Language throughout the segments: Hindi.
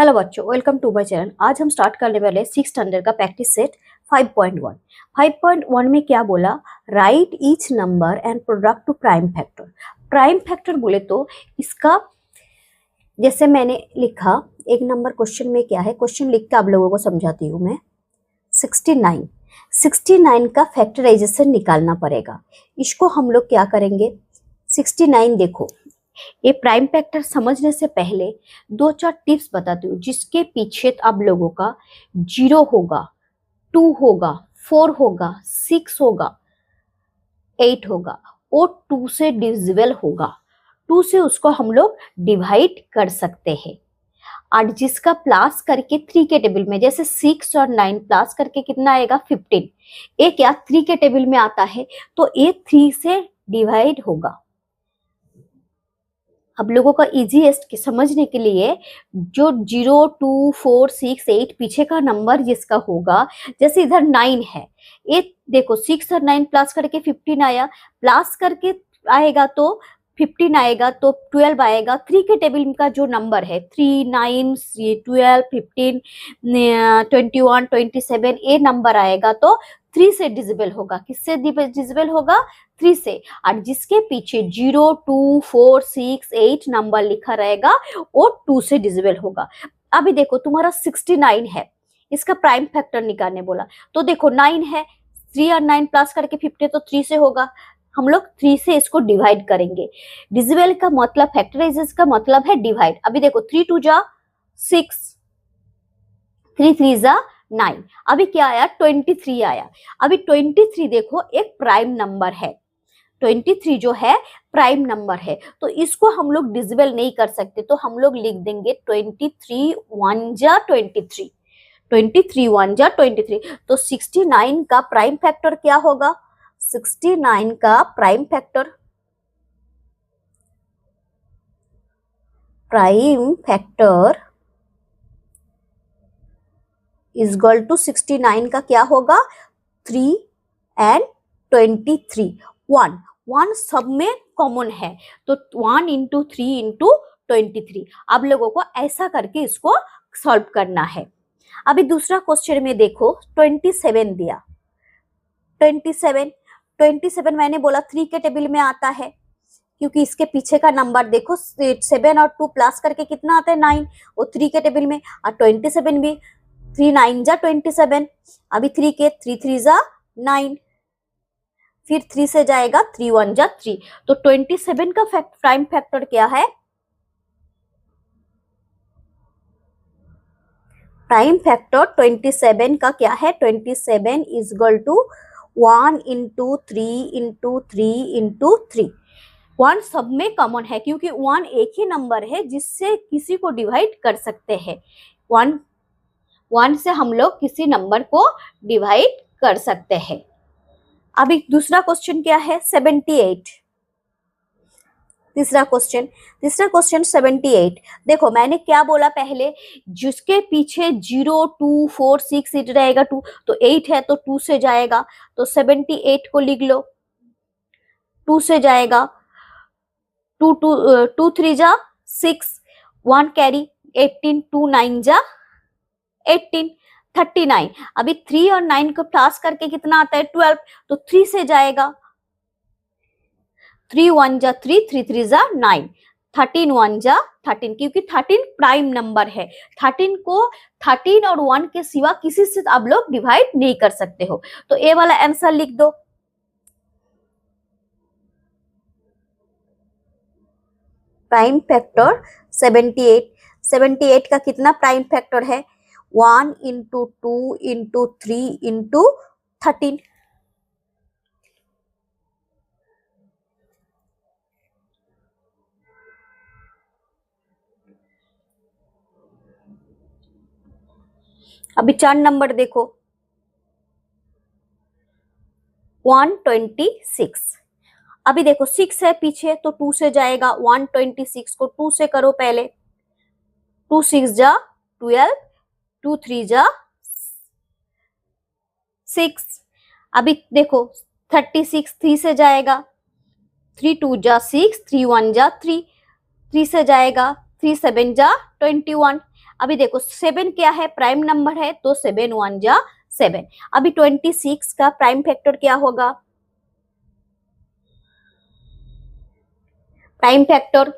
हेलो बच्चों, वेलकम टू माय चैनल। आज हम स्टार्ट करने वाले 6th स्टैंडर्ड का प्रैक्टिस सेट 5.1। 5.1 में क्या बोला? Right each number and product to prime factor. Prime factor बोले तो इसका जैसे मैंने लिखा, एक नंबर क्वेश्चन में क्या है, क्वेश्चन लिख के आप लोगों को समझाती हूँ मैं। 69 69 का फैक्टराइजेशन निकालना पड़ेगा। इसको हम लोग क्या करेंगे? 69 देखो, ये प्राइम फैक्टर समझने से पहले दो चार टिप्स बताती हूँ, जिसके पीछे आप लोगों का 0 होगा, 2 होगा, 4 होगा, 6 होगा, 8 होगा, और 2 से डिविजिबल होगा। 2 से उसको हम लोग डिवाइड कर सकते हैं। और जिसका प्लस करके 3 के टेबल में, जैसे 6 और 9 प्लस करके कितना आएगा? 15। ये क्या 3 के टेबल में आता है, तो ये 3 से डिवाइड होगा। अब लोगों का इजीएस्ट समझने के लिए जो 0, 2, 4, 6, 8 पीछे का नंबर जिसका होगा, जैसे इधर 9 है, ये देखो 6 और 9 प्लस करके 15 आया, प्लस करके आएगा तो 15 आएगा, तो 12 आएगा। 3 के टेबल का जो नंबर है 3, 9, 12, 15, 21, 27, ये नंबर आएगा तो 3 से डिविजिबल होगा। किससे डिविजिबल होगा? 3 से। और जिसके पीछे 0, 2, 4, 6, 8 नंबर लिखा रहेगा वो 2 से डिविजिबल होगा। अभी देखो तुम्हारा 69 है, इसका प्राइम फैक्टर निकालने बोला, तो देखो 9 है, 3 और 9 प्लस करके 15, तो 3 से होगा। हम लोग 3 से इसको डिवाइड करेंगे। डिविजिबल का मतलब, फैक्टराइजेशन का मतलब है डिवाइड। अभी देखो 3 2 जा 6, 3 3 जा 9, अभी क्या आया? 23 आया। अभी 23 देखो एक प्राइम नंबर है, 23 जो है प्राइम नंबर है, तो इसको हम लोग डिविजिबल नहीं कर सकते, तो हम लोग लिख देंगे 23 1 जा 23, 23 1 जा 23। तो 69 का प्राइम फैक्टर क्या होगा? 69 का prime factor is equal to 69 का क्या होगा? 3 एंड 23। 1 सब में कॉमन है, तो 1 इंटू 3 इंटू 23। आप लोगों को ऐसा करके इसको सॉल्व करना है। अभी दूसरा क्वेश्चन में देखो 27 दिया। 27 मैंने बोला 3 के टेबल में आता है, क्योंकि इसके पीछे का नंबर देखो 7 और 2 प्लस करके कितना आता है? 9, वो 3 के टेबल में। और 27 भी 3 9 जा 27, अभी 3 के 3 3 जा 9, फिर 3 से जाएगा 3 1 जा 3, तो 27 का प्राइम फैक्टर क्या है? प्राइम फैक्टर 27 का क्या है? 27 is equal to 1 into 3 into 3 into 3। 1 सब में कॉमन है, क्योंकि 1 एक ही नंबर है जिससे किसी को डिवाइड कर सकते हैं। 1 से हम लोग किसी नंबर को डिवाइड कर सकते हैं। अभी दूसरा क्वेश्चन क्या है? 78। तीसरा क्वेश्चन 78। देखो मैंने क्या बोला पहले, जिसके पीछे 0, 2, 4, 6 8 रहेगा 2, तो 8 है तो 2 से जाएगा, तो 78 को लिख लो, 2 से जाएगा। 2 3 जा 6, 1 कैरी 18, 2 9 जा 18, 39। अभी 3 और 9 को प्लस करके कितना आता है? 12, तो 3 से जाएगा। 3 1 जा 3, 3 3 जा 9, 13 1 जा 13, क्योंकि 13 प्राइम नंबर है। 13 को 13 और 1 के सिवा किसी से आप लोग डिवाइड नहीं कर सकते हो, तो ए वाला आंसर लिख दो। प्राइम फैक्टर 78 का कितना प्राइम फैक्टर है? 1 इंटू 2 इंटू 3 इंटू 13। अभी 4 नंबर देखो 126। अभी देखो 6 है पीछे, तो 2 से जाएगा। 126 को 2 से करो पहले, 2 6 जा 12, 2 3 जा 6। अभी देखो 36 3 से जाएगा, 3 2 जा 6, 3 1 जा 3, 3 से जाएगा, 3 7 जा 21। अभी देखो 7 क्या है, प्राइम नंबर है, तो 7 1 जा 7। अभी 26 का प्राइम फैक्टर क्या होगा, प्राइम फैक्टर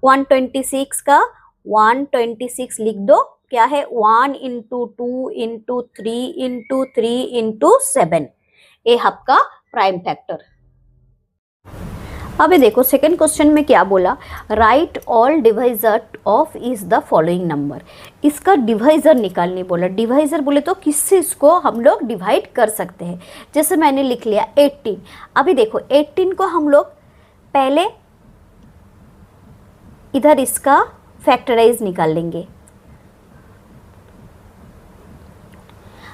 126 का 126 लिख दो, क्या है 1 इंटू 2 इंटू 3 इंटू 3 इंटू 7, ये आपका प्राइम फैक्टर। अभी देखो सेकंड क्वेश्चन में क्या बोला, right all divisor of is the following number. इसका डिवाइजर निकालने बोला। डिवाइजर बोले तो किससे इसको हम लोग डिवाइड कर सकते हैं। जैसे मैंने लिख लिया 18। अभी देखो 18 को हम लोग पहले इधर इसका फैक्टराइज निकाल लेंगे।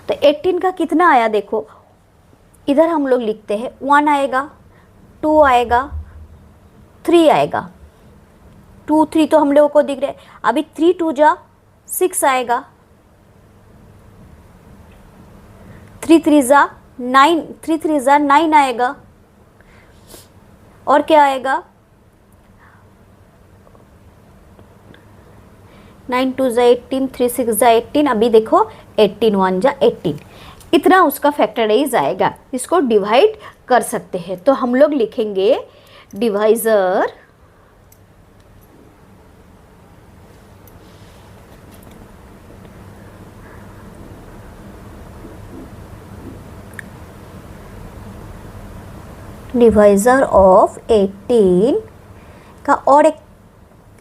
तो 18 का कितना आया, देखो इधर हम लोग लिखते हैं 1 आएगा, 2 आएगा, 3 आएगा। 2 3 तो हम लोगों को दिख रहा है। अभी 3 2 जा 6 आएगा, 3 3 जा 9, 3 3 जा 9 आएगा। और क्या आएगा, 9 2 जा 18, 3 6 जा 18। अभी देखो 18 1 जा 18, इतना उसका फैक्टराइज आएगा। इसको डिवाइड कर सकते हैं, तो हम लोग लिखेंगे डिवाइजर डिवाइजर ऑफ 18 का और एक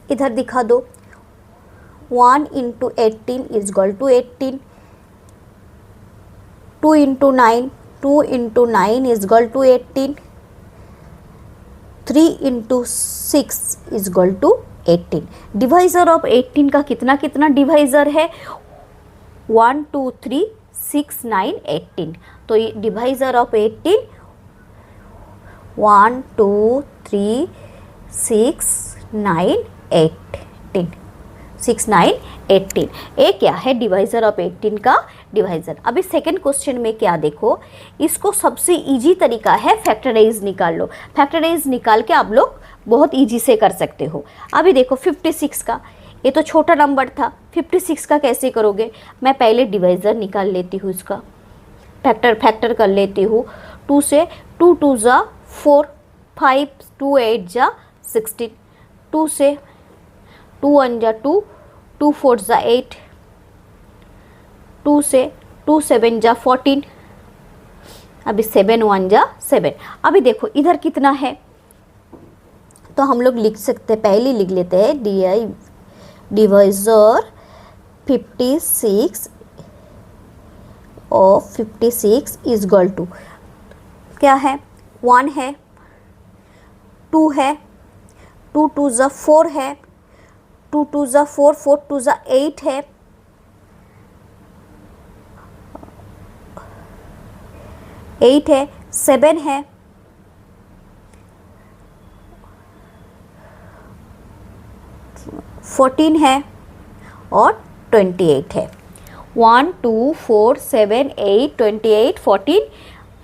इधर दिखा दो। 1 into 18 is equal to 18। 2 into 9, 2 into 9 is equal to 18। 3 into 6 is equal to 18। Divisor of 18 का कितना कितना डिवाइजर है, 1 2 3 6 9 18। तो ये डिवाइजर ऑफ 18 1 2 3 6 9 18, 6 9 18। ये क्या है, डिवाइजर ऑफ 18 का डिवाइजर। अभी सेकंड क्वेश्चन में क्या देखो, इसको सबसे इजी तरीका है फैक्टराइज निकाल लो। फैक्टराइज निकाल के आप लोग बहुत इजी से कर सकते हो। अभी देखो 56 का, ये तो छोटा नंबर था, 56 का कैसे करोगे, मैं पहले डिवाइजर निकाल लेती हूँ, इसका फैक्टर कर लेती हूँ। 2 से 2 2 जा 4, 5 2 8 जा 16। 2 से 2 1 जा 2, 2 4 जा 8, 2 से 2 7 जा 14। अभी 7 1 जा 7। अभी देखो इधर कितना है, तो हम लोग लिख सकते हैं, पहले लिख लेते हैं divisor 56 of 56 is equal to क्या है, 1 है, 2 है, 2 2 जा 4 है, 2 2 जा 4, 4 2 जा 8 है, 8 है, 7 है, 14 है और 28 है। 1 2 4 7 8 28 14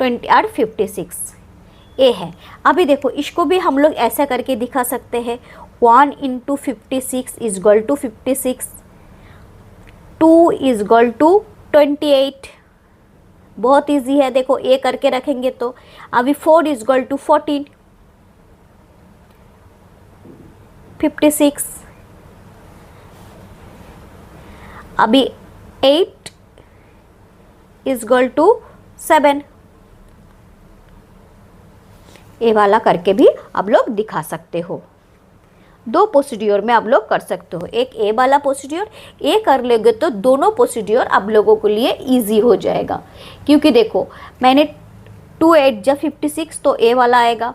20 और 56 ये है। अभी देखो इसको भी हम लोग ऐसा करके दिखा सकते हैं, 1 into 56 is equal to 56, 2 is equal to 28। बहुत इजी है, देखो ये करके रखेंगे तो। अभी 4 इज इक्वल टू 14, 56। अभी 8 इज इक्वल टू 7। ये वाला करके भी आप लोग दिखा सकते हो। दो प्रोसीड्योर में आप लोग कर सकते हो, एक ए वाला प्रोसीड्योर, ये कर लेंगे तो दोनों प्रोसीड्योर आप लोगों के लिए इजी हो जाएगा। क्योंकि देखो मैंने 2 8 जा 56 तो ए वाला आएगा।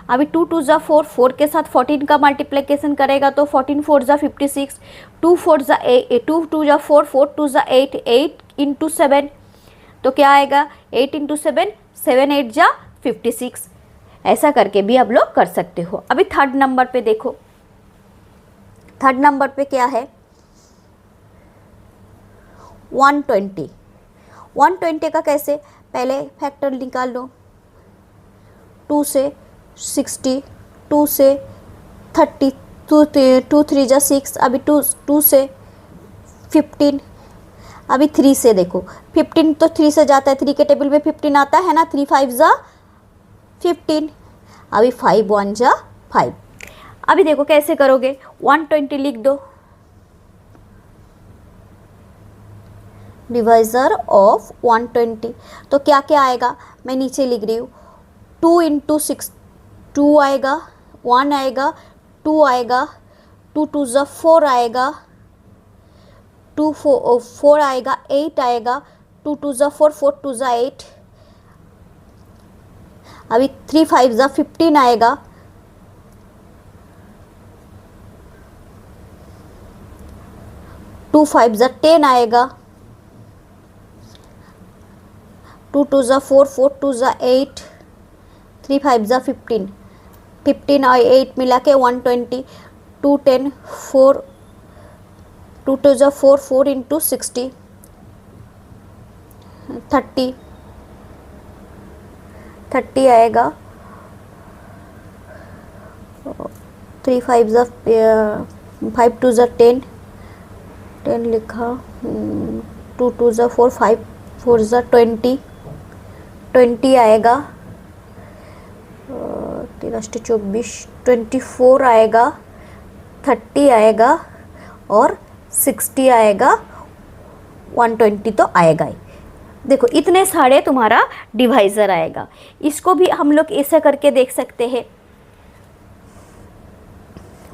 अभी 2 2 जा 4, 4 के साथ 14 का मल्टीप्लिकेशन करेगा तो 14 4 जा 56, 2 4 जा 8, 2 2 जा 4, 4 2 जा 8, 8 इंटू 7 तो क्या आएगा, 8 इंटू 7, 7 8 जा 56। ऐसा करके भी आप लोग कर सकते हो। अभी थर्ड नंबर पे देखो, थर्ड नंबर पे क्या है, 120। 120 का कैसे, पहले फैक्टर निकाल लो। 2 से 60, 2 से 32, टू थ्री जा 6, अभी टू से 15, अभी 3 से देखो 15 तो 3 से जाता है, 3 के टेबल में 15 आता है ना, 3 5 जा 15, अभी 5 1 जा 5। अभी देखो कैसे करोगे, 120 लिख दो, डिवाइजर ऑफ 120, तो क्या क्या आएगा मैं नीचे लिख रही हूँ, 2 इंटू 6 2 आएगा, 1 आएगा, 2 आएगा, 2 2 जा 4 आएगा, 2 4 आएगा, 8 आएगा, 2 2 जा 4 4 2 जा 8, अभी 3 5 जा 15 आएगा, 2 5 जा 10 आएगा, 2 2 जा 4 4 2 जा 8, 3 5 जा 15, 15 और 8 मिला के 120, 2 10 4, 2 2 जा 4 4 इंटू 60, 30 आएगा, 3 5 जा 5 2 जा 10 लिखा, 2 2 जा 4 5 4 जा 20 आएगा, 24 24 आएगा, 30 आएगा और 60 आएगा, 120 तो आएगा ही। देखो इतने सारे तुम्हारा डिवाइज़र आएगा। इसको भी हम लोग ऐसा करके देख सकते हैं,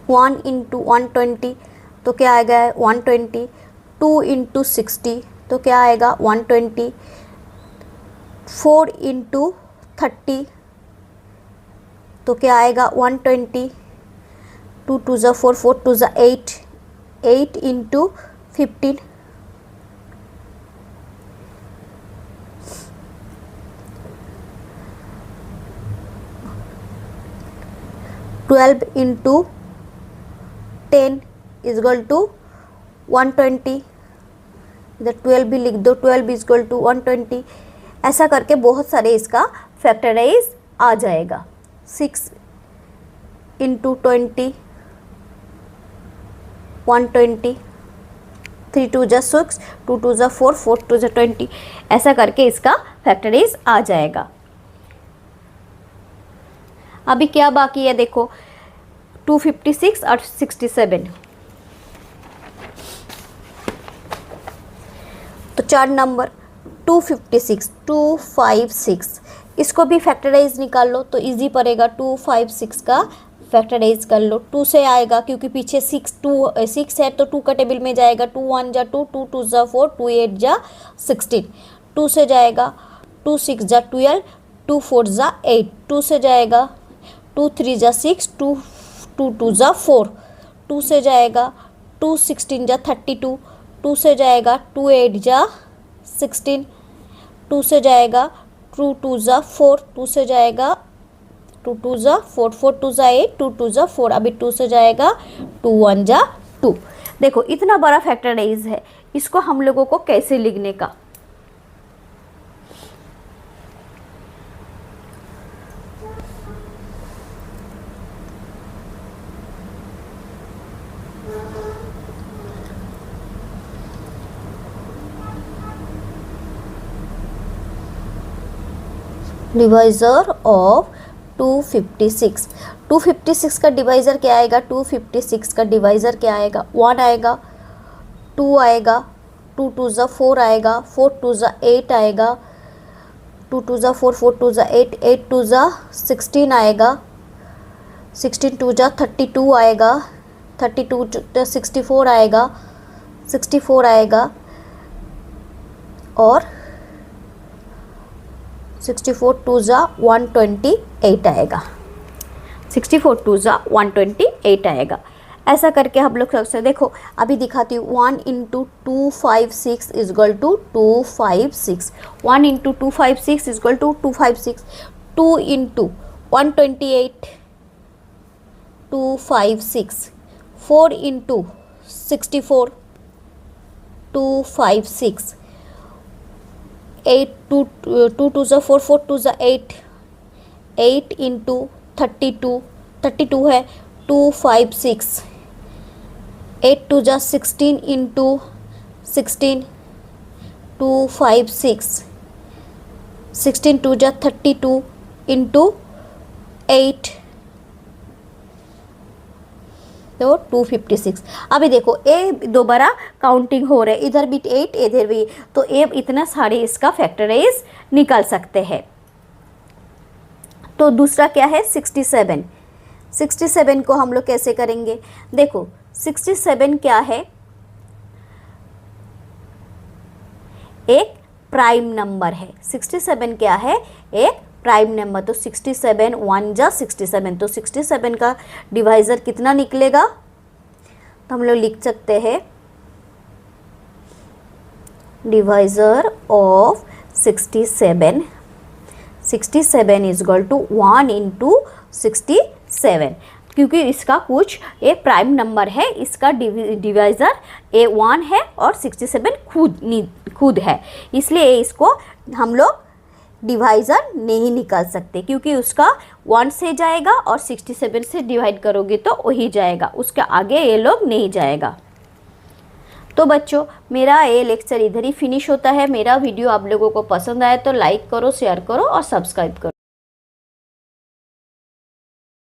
1 इंटू 120 तो क्या आएगा 120, 2 इंटू 60 तो क्या आएगा 120, 4 इंटू 30 तो क्या आएगा 120, 2 2 जा 4 4 2 जा 8, 8 into 15, 12 into 10 is equal to 120, इधर 12 भी लिख दो, 12 इज इक्वल टू 120। ऐसा करके बहुत सारे इसका फैक्टराइज आ जाएगा। 6 इंटू 20 120, 3 2 जा 6, 2 2 जा 4 4 2 जा 20, ऐसा करके इसका फैक्टराइज आ जाएगा। अभी क्या बाकी है देखो, 256 और 67, तो 4 नंबर 256 256, इसको भी फैक्टराइज निकाल लो तो इजी पड़ेगा। 256 का फैक्टराइज कर लो, 2 से आएगा क्योंकि पीछे 6 है तो 2 का टेबल में जाएगा, 2 1 जा 2, 2 2 जा 4, 2 8 जा 16, 2 से जाएगा 2 6 जा 12, 2 4 जा 8, 2 से जाएगा 2 3 जा 6, 2 2 जा 4, 2 से जाएगा 2 16 जा 32, 2 से जाएगा 2 8 जा 16, 2 से जाएगा 2 2 जा 4, 2 से जाएगा 2 2 जा 4, 4 2 जा 8, 2 2 जा 4, अभी 2 से जाएगा 2 1 जा 2। देखो इतना बड़ा फैक्टराइज है, इसको हम लोगों को कैसे लिखने का, डिवाइजर ऑफ 256, 256 का डिवाइज़र क्या आएगा, 256 का डिवाइज़र क्या आएगा, 1 आएगा, 2 आएगा, 2 2 जा 4 आएगा, 4 2 जा 8 आएगा, 2 2 जा 4 4 2 जा 8, 8 2 जा 16 आएगा, 16 2 जा 32 आएगा, 32 64 आएगा, 64 आएगा और 64 2 जा 128 आएगा, 64 2 जा 128 आएगा। ऐसा करके हम लोग सबसे देखो अभी दिखाती हूँ, 1 into 256 is equal to 256, 1 into 256 is equal to 256, 2 into 128 256, 4 into 64 256, 8 2 2 जा 4 4 2 जा 8, 8 इंटू 32 है, 256, 8 2 जा 16 इंटू 16, 256, 16 2 जा 32 इंटू 8, तो 256। अभी देखो ए दोबारा काउंटिंग हो रहा है, इधर भी 8 इधर भी, तो ए इतना सारे इसका फैक्टराइज निकाल सकते हैं। तो दूसरा क्या है 67। 67 को हम लोग कैसे करेंगे, देखो 67 क्या है, एक प्राइम नंबर है। 67 क्या है, एक प्राइम नंबर। तो 67 1 जा 67, तो 67 का डिवाइज़र कितना निकलेगा, तो हम लोग लिख सकते हैं divisor of 67, 67 is equal to 1 into 67, क्योंकि इसका कुछ ये प्राइम नंबर है, इसका डिवाइज़र ए 1 है और 67 खुद है, इसलिए इसको हम लोग डिवाइज़र नहीं निकाल सकते, क्योंकि उसका 1 से जाएगा और 67 से डिवाइड करोगे तो वही जाएगा, उसके आगे ये लोग नहीं जाएगा। तो बच्चों मेरा ये लेक्चर इधर ही फिनिश होता है। मेरा वीडियो आप लोगों को पसंद आए तो लाइक करो, शेयर करो और सब्सक्राइब करो।